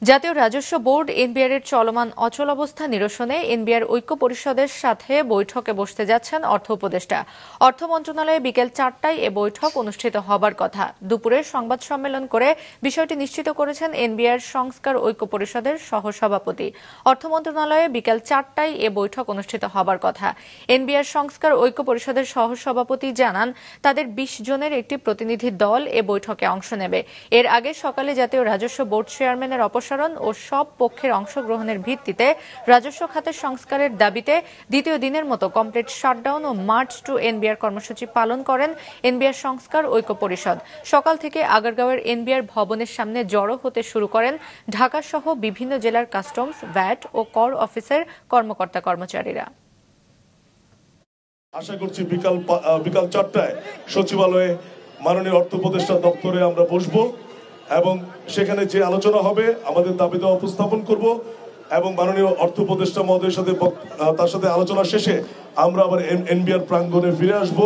জাতীয় রাজস্ব board NBR এর চলমান অচল অবস্থা নিরসনে এনবিআর ঐক্য পরিষদের সাথে বৈঠকে বসতে যাচ্ছেন অর্থ উপদেষ্টা। অর্থ মন্ত্রণালয়ে বিকেল 4টায় এ বৈঠক অনুষ্ঠিত হবার কথা। দুপুরে সংবাদ সম্মেলন করে বিষয়টি নিশ্চিত করেছেন এনবিআর সংস্কার ঐক্য পরিষদের সহসভাপতি। অর্থ মন্ত্রণালয়ে বিকেল 4টায় এ বৈঠক অনুষ্ঠিত হবার কথা। এনবিআর সংস্কার ঐক্য পরিষদের সহসভাপতি জানান, তাদের 20 জনের একটি প্রতিনিধি দল এ বৈঠকে অংশ নেবে। এর আগে সকালে জাতীয় রাজস্ব বোর্ড চেয়ারম্যানের অপসারণ ও সব পক্ষের অংশগ্রহণের ভিত্তিতে রাজস্ব খাতের সংস্কারের দাবিতে দ্বিতীয় দিনের মতো কমপ্লিট শাটডাউন ও মার্চ টু এনবিআর কর্মসূচি পালন করেন এনবিআর সংস্কার ঐক্য পরিষদ। সকাল থেকে আগারগাঁওয়ের এনবিআর ভবনের সামনে জড়ো হতে শুরু করেন ঢাকা সহ বিভিন্ন জেলার কাস্টমস, ভ্যাট ও কর অফিসের কর্মকর্তা কর্মচারীরা। আশা করছি বিকাল 4টায় সচিবালয়ে মাননীয় অর্থ উপদেষ্টা দপ্তরে আমরা বসবো এবং সেখানে যে আলোচনা হবে আমাদের দাবি দেওয়া উপস্থাপন করব এবং মাননীয় অর্থ উপদেষ্টা মহোদয়ের সাথে তার সাথে আলোচনা শেষে আমরা আবার এনবিআর প্রাঙ্গণে ফিরে আসবো।